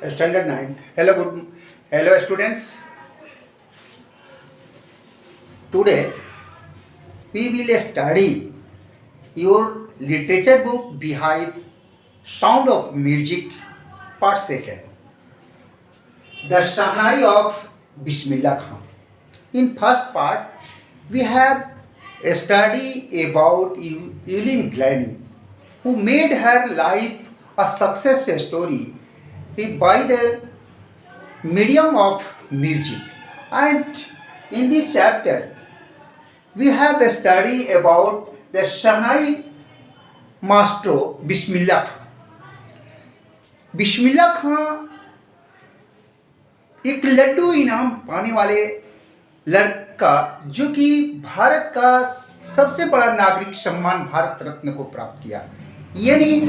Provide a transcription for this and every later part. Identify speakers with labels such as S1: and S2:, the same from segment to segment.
S1: Standard 9. Hello students. Today we will study your literature book behind Sound of Music, part 2. The Shahnai of Bismillah Khan. In first part, we have a study about Evelyn Glennie, who made her life a success story by the medium of music. And in this chapter, we have a study about the Shahnai Maestro Bismillah Khan. बिस्मिल्लाह खां एक लड्डू इनाम पाने वाले लड़का जो कि भारत का सबसे बड़ा नागरिक सम्मान भारत रत्न को प्राप्त किया। यानी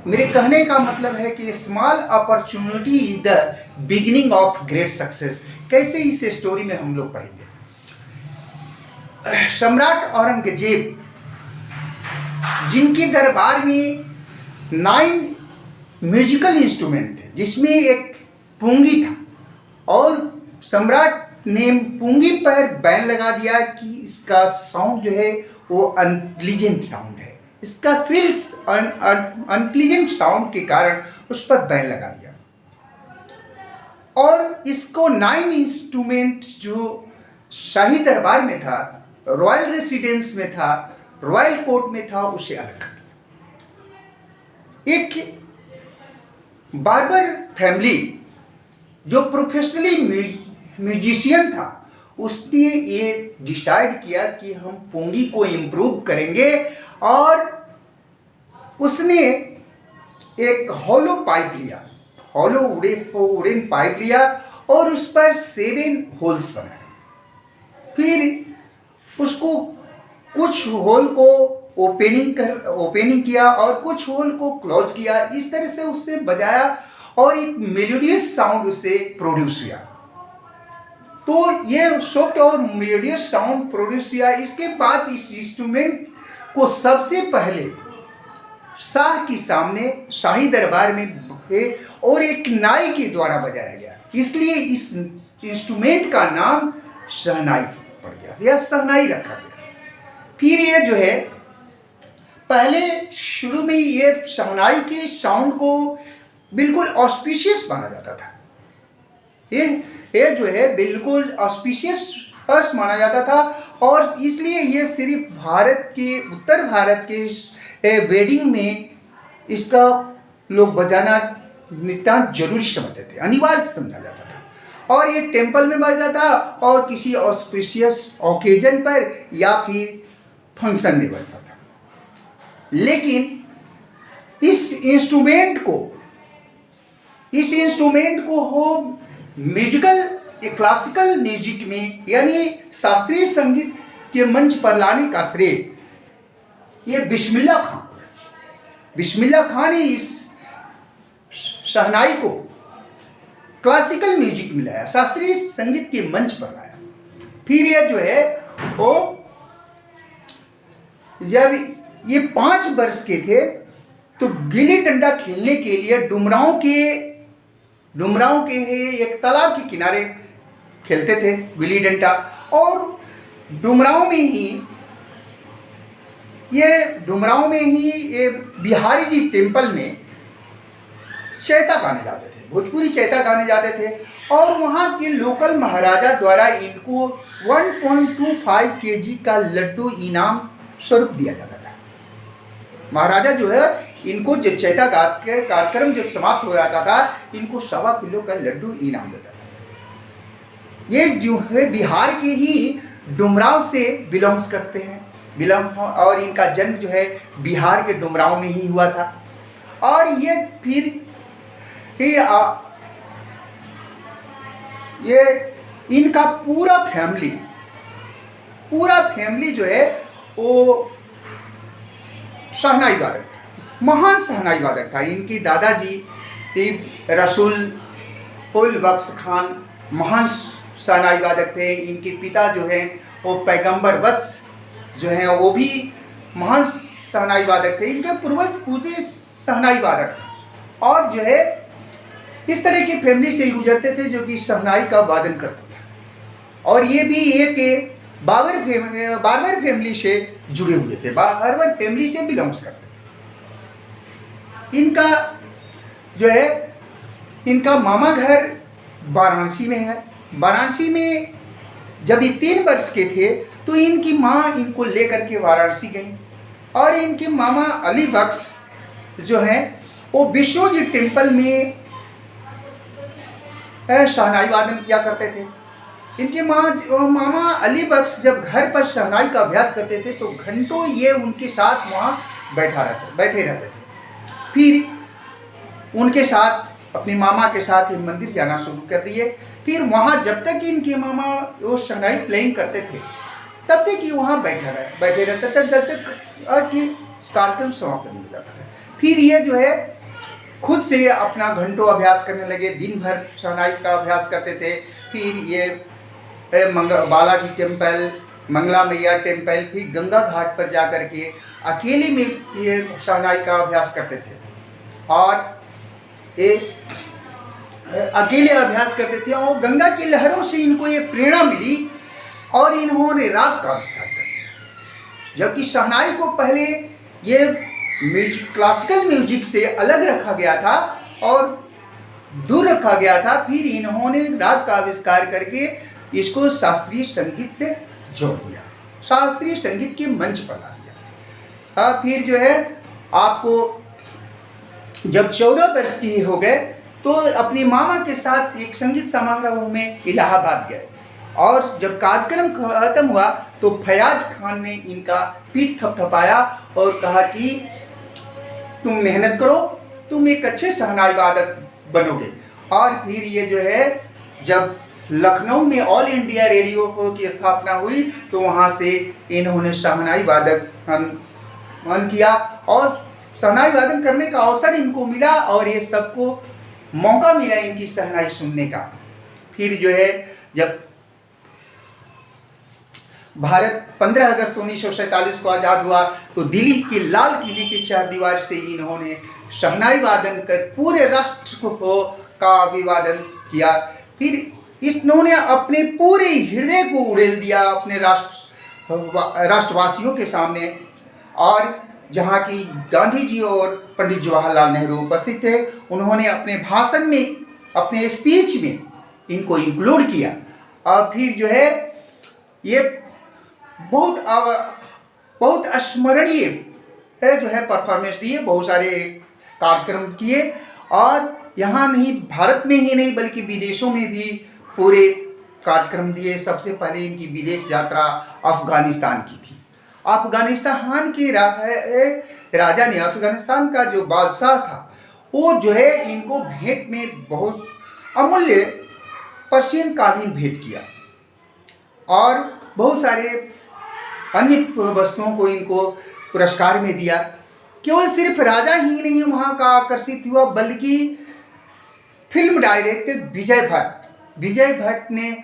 S1: मेरे कहने का मतलब है कि small opportunity is the beginning of great success. कैसे इस स्टोरी में हम लोग पढ़ेंगे। सम्राट औरंगजेब जिनके दरबार में 9 म्यूजिकल इंस्ट्रूमेंट थे, जिसमें एक पुंगी था, और सम्राट ने पुंगी पर बैन लगा दिया कि इसका साउंड जो है वो अनप्लीजेंट साउंड है। इसका श्रिल अनप्लीजेंट साउंड के कारण उस पर बैन लगा दिया, और इसको 9 इंस्ट्रूमेंट जो शाही दरबार में था, रॉयल रेसिडेंस में था, रॉयल कोर्ट में था, उसे अलग कर दिया। एक बार्बर फैमिली जो प्रोफेशनली म्यूजिशियन था, उसने ये डिसाइड किया कि हम पुंगी को इम्प्रूव करेंगे, और उसने एक हॉलो पाइप लिया, हॉलो वुडन पाइप लिया, और उस पर 7 होल्स बनाए। फिर उसको कुछ होल को ओपनिंग किया और कुछ होल को क्लोज किया। इस तरह से उससे बजाया और एक मेलोडियस साउंड उससे प्रोड्यूस हुआ। तो ये सॉफ्ट और मेलोडियस साउंड प्रोड्यूस हुआ। इसके बाद इस इंस्ट्रूमेंट को सबसे पहले शाह के सामने शाही दरबार में और एक नाई के द्वारा बजाया गया, इसलिए इस इंस्ट्रूमेंट का नाम शहनाई पड़ गया या शहनाई रखा गया। फिर ये जो है, पहले शुरू में ये शहनाई के साउंड को बिल्कुल ऑस्पिशियस माना जाता था। ये जो है बिल्कुल ऑस्पिशियस माना जाता था, और इसलिए ये सिर्फ भारत के उत्तर भारत के वेडिंग में इसका लोग बजाना नितांत जरूरी समझते थे, अनिवार्य समझा जाता था। और ये टेम्पल में बजता था और किसी ऑस्पिशियस ओकेजन पर या फिर फंक्शन में बजता था। लेकिन इस इंस्ट्रूमेंट को हो म्यूजिकल क्लासिकल म्यूजिक में यानी शास्त्रीय संगीत के मंच पर लाने का श्रेय ये बिस्मिल्लाह खान ने इस शहनाई को क्लासिकल म्यूजिक में लाया, शास्त्रीय संगीत के मंच पर लाया। फिर ये जो है वो जब ये 5 वर्ष के थे तो गिल्ली डंडा खेलने के लिए डुमरांव के एक तालाब के किनारे खेलते थे गिल्ली डंडा, और डुमरांव में ही ये बिहारी जी टेम्पल में चैता गाने जाते थे, भोजपुरी चैता गाने जाते थे, और वहाँ के लोकल महाराजा द्वारा इनको 1.25 kg का लड्डू इनाम स्वरूप दिया जाता था। महाराजा जो है इनको जो चैता के कार्यक्रम जब समाप्त हो जाता था, इनको 1.25 किलो का लड्डू इनाम देता था। ये जो है बिहार के ही डुमरांव से बिलोंग्स करते हैं, और इनका जन्म जो है बिहार के डुमरांव में ही हुआ था। और ये फिर ये इनका पूरा फैमिली जो है वो शहनाई वादक था, महान शहनाई वादक था। इनके दादाजी रसूल उल बख्श खान महान शहनाई वादक थे। इनके पिता जो हैं वो पैगंबर बस जो हैं वो भी महान शहनाई वादक थे। इनके पूर्वज पूजे शहनाई वादक। और जो है इस तरह की फैमिली से गुजरते थे जो कि शहनाई का वादन करता था। और ये भी एक बार्बर फैमिली से जुड़े हुए थे, बार्बर फैमिली से बिलोंग्स करते थे। इनका जो है इनका मामा घर वाराणसी में है। वाराणसी में जब ये 3 वर्ष के थे तो इनकी माँ इनको लेकर के वाराणसी गई और इनके मामा अली बख्श जो हैं वो विश्वजीत टेम्पल में शहनाई वादन किया करते थे। इनके मामा अली बख्श जब घर पर शहनाई का अभ्यास करते थे तो घंटों ये उनके साथ वहाँ बैठे रहते थे। फिर उनके साथ अपने मामा के साथ ये मंदिर जाना शुरू कर दिए। फिर वहाँ जब तक इनके मामा वो शहनाई प्लेइंग करते थे तब तक ये वहाँ बैठे रहते थे जब तक कि कार्यक्रम समाप्त नहीं हो जाता था। फिर ये जो है खुद से अपना घंटों अभ्यास करने लगे, दिन भर शहनाई का अभ्यास करते थे। फिर ये बालाजी टेम्पल, मंगला मैया टेम्पल, फिर गंगा घाट पर जा कर के अकेले में ये शहनाई का अभ्यास करते थे और अकेले अभ्यास करते थे। और गंगा की लहरों से इनको ये प्रेरणा मिली और इन्होंने राग का आविष्कार कर दिया। जबकि शहनाई को पहले ये क्लासिकल म्यूजिक से अलग रखा गया था और दूर रखा गया था, फिर इन्होंने राग का आविष्कार करके इसको शास्त्रीय संगीत से जोड़ दिया, शास्त्रीय संगीत के मंच पर ला दिया। फिर जो है आपको जब 14 वर्ष की हो गए तो अपने मामा के साथ एक संगीत समारोह में इलाहाबाद गए और जब कार्यक्रम खत्म हुआ तो फयाज खान ने इनका पीठ थपथपाया और कहा कि तुम मेहनत करो, तुम एक अच्छे शहनाई वादक बनोगे। और फिर ये जो है जब लखनऊ में ऑल इंडिया रेडियो की स्थापना हुई तो वहाँ से इन्होंने शहनाई वादक मन किया और शहनाई वादन करने का अवसर इनको मिला और ये सबको मौका मिला इनकी शहनाई सुनने का। फिर जो है जब भारत 15 अगस्त 1947 को आज़ाद हुआ तो दिल्ली के लाल किले के 4 दीवार से इन्होंने शहनाई वादन कर पूरे राष्ट्र को का अभिवादन किया। फिर इन्होंने अपने पूरे हृदय को उड़ेल दिया अपने राष्ट्रवासियों के सामने। और जहाँ की गांधी जी और पंडित जवाहरलाल नेहरू उपस्थित थे, उन्होंने अपने भाषण में, अपने स्पीच में इनको इंक्लूड किया। और फिर जो है ये बहुत स्मरणीय है जो है परफॉर्मेंस दिए, बहुत सारे कार्यक्रम किए और यहाँ नहीं भारत में ही नहीं बल्कि विदेशों में भी पूरे कार्यक्रम दिए। सबसे पहले इनकी विदेश यात्रा अफगानिस्तान की थी। अफगानिस्तान के राजा ने, अफगानिस्तान का जो बादशाह था वो जो है इनको भेंट में बहुत अमूल्य पर्शियन कालीन भेंट किया और बहुत सारे अन्य वस्तुओं को इनको पुरस्कार में दिया। केवल सिर्फ राजा ही नहीं वहाँ का आकर्षित हुआ बल्कि फिल्म डायरेक्टर विजय भट्ट ने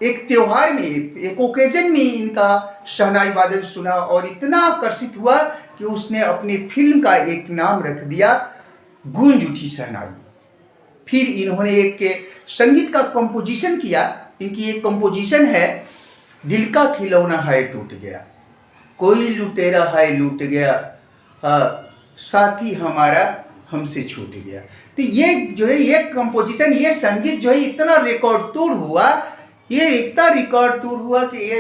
S1: एक त्योहार में, एक ओकेजन में इनका शहनाई वादन सुना और इतना आकर्षित हुआ कि उसने अपनी फिल्म का एक नाम रख दिया गूंज उठी शहनाई। फिर इन्होंने एक संगीत का कंपोजिशन किया। इनकी एक कंपोजिशन है, दिल का खिलौना है टूट गया, कोई लुटेरा है लूट गया, साथी हमारा हमसे छूट गया। तो ये जो है ये कंपोजिशन, ये संगीत जो है इतना रिकॉर्ड तोड़ हुआ, ये इतना रिकॉर्ड तोड़ हुआ कि ये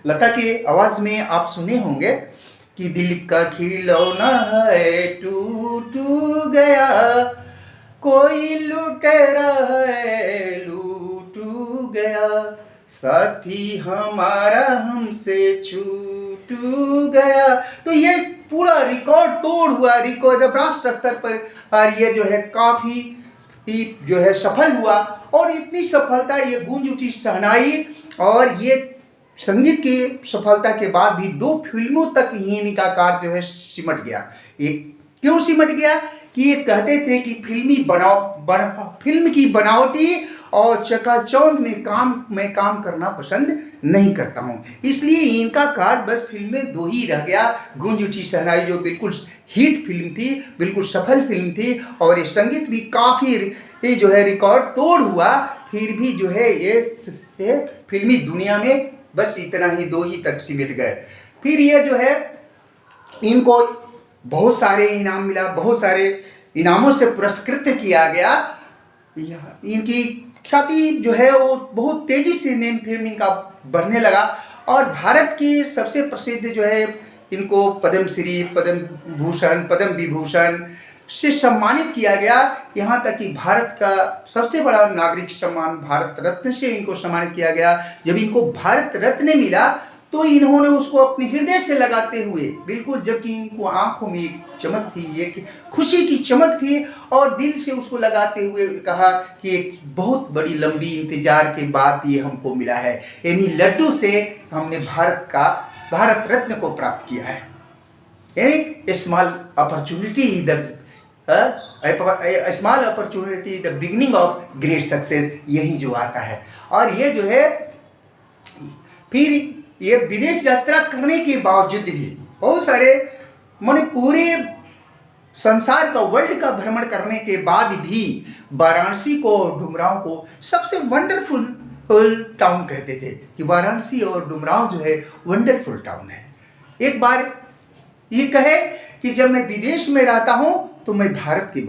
S1: लता की आवाज़ में आप सुने होंगे कि दिल का खिलौना है टूट गया, कोई लुटेरा है लूट गया, साथी हमारा हमसे छूट गया। तो ये पूरा रिकॉर्ड तोड़ हुआ, रिकॉर्ड राष्ट्र स्तर पर, और ये जो है काफ़ी जो है सफल हुआ। और इतनी सफलता, ये गूंज उठी शहनाई और ये संगीत की सफलता के बाद भी 2 फिल्मों तक ही इनका कार्य जो है सिमट गया। एक क्यों सिमट गया कि ये कहते थे कि फिल्म की बनावटी और चकाचौंध में काम करना पसंद नहीं करता हूँ। इसलिए इनका कार्य बस फिल्म में 2 ही रह गया, गूंज उठी शहनाई जो बिल्कुल हिट फिल्म थी, बिल्कुल सफल फिल्म थी और ये संगीत भी काफ़ी जो है रिकॉर्ड तोड़ हुआ। फिर भी जो है ये फिल्मी दुनिया में बस इतना ही 2 ही तक सीमित गए। फिर ये जो है इनको बहुत सारे इनाम मिला, बहुत सारे इनामों से पुरस्कृत किया गया। इनकी ख्याति जो है वो बहुत तेज़ी से नेम फेम इनका बढ़ने लगा और भारत की सबसे प्रसिद्ध जो है इनको पद्मश्री, पद्म भूषण, पद्म विभूषण से सम्मानित किया गया। यहाँ तक कि भारत का सबसे बड़ा नागरिक सम्मान भारत रत्न से इनको सम्मानित किया गया। जब इनको भारत रत्न मिला तो इन्होंने उसको अपने हृदय से लगाते हुए बिल्कुल, जबकि इनको आंखों में एक चमक थी, एक खुशी की चमक थी और दिल से उसको लगाते हुए कहा कि एक बहुत बड़ी लंबी इंतजार के बाद ये हमको मिला है, यानी लड्डू से हमने भारत रत्न को प्राप्त किया है। यानी small opportunity the beginning of great success, यही जो आता है। और ये जो है फिर ये विदेश यात्रा करने के बावजूद भी बहुत सारे माने पूरे संसार का, वर्ल्ड का भ्रमण करने के बाद भी वाराणसी को और डुमरांव को सबसे वंडरफुल टाउन कहते थे कि वाराणसी और डुमरांव जो है वंडरफुल टाउन है। एक बार ये कहे कि जब मैं विदेश में रहता हूँ तो मैं भारत के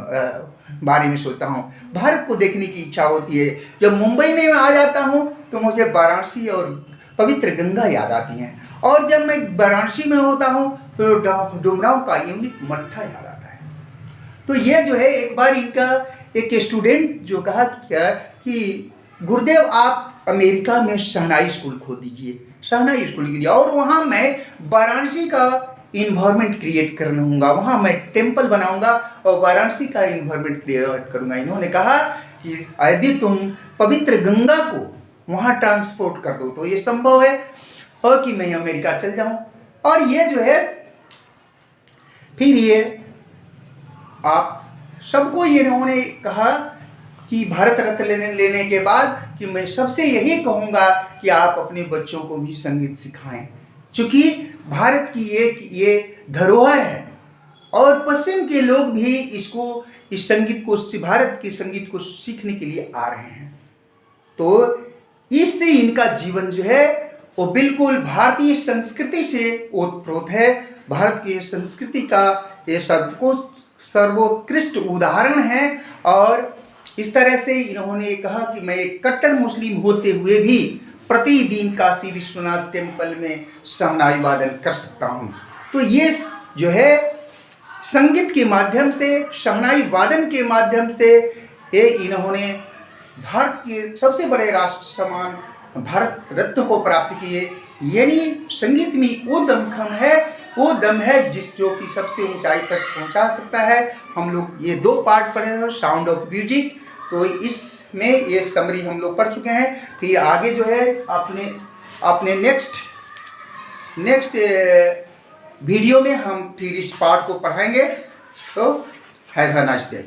S1: बारे में सोचता हूँ, भारत को देखने की इच्छा होती है। जब मुंबई में आ जाता हूँ तो मुझे वाराणसी और पवित्र गंगा याद आती हैं और जब मैं वाराणसी में होता हूँ तो डुमरांव का यूनिक मट्ठा याद आता है। तो ये जो है एक बार इनका एक स्टूडेंट जो कहा कि गुरुदेव आप अमेरिका में शहनाई स्कूल खोल दीजिए, शहनाई स्कूल कीजिए और वहाँ मैं वाराणसी का इन्वायरमेंट क्रिएट करूँगा, वहाँ मैं टेम्पल बनाऊँगा और वाराणसी का इन्वायरमेंट क्रिएट करूँगा। इन्होंने कहा कि यदि तुम पवित्र गंगा को वहाँ ट्रांसपोर्ट कर दो तो ये संभव है और कि मैं अमेरिका चल जाऊँ। और ये जो है फिर ये आप सबको ये इन्होंने कहा कि भारत रत्न लेने के बाद कि मैं सबसे यही कहूँगा कि आप अपने बच्चों को भी संगीत सिखाएं, क्योंकि भारत की एक ये धरोहर है और पश्चिम के लोग भी इस संगीत को, भारत के संगीत को सीखने के लिए आ रहे हैं। तो इससे इनका जीवन जो है वो बिल्कुल भारतीय संस्कृति से ओतप्रोत है। भारत की संस्कृति का ये सर्वोत्कृष्ट उदाहरण है और इस तरह से इन्होंने कहा कि मैं एक कट्टर मुस्लिम होते हुए भी प्रतिदिन काशी विश्वनाथ टेम्पल में शहनाई वादन कर सकता हूँ। तो ये जो है संगीत के माध्यम से, शहनाई वादन के माध्यम से ये इन्होंने भारत के सबसे बड़े राष्ट्र सम्मान भारत रत्न को प्राप्त किए। यानी संगीत में वो दम है जो कि सबसे ऊंचाई तक पहुंचा सकता है। हम लोग ये 2 पार्ट पढ़े हैं, साउंड ऑफ म्यूजिक, तो इसमें ये समरी हम लोग पढ़ चुके हैं। फिर आगे जो है अपने नेक्स्ट वीडियो में हम फिर इस पार्ट को पढ़ाएंगे। तो हैव अ नाइस डे।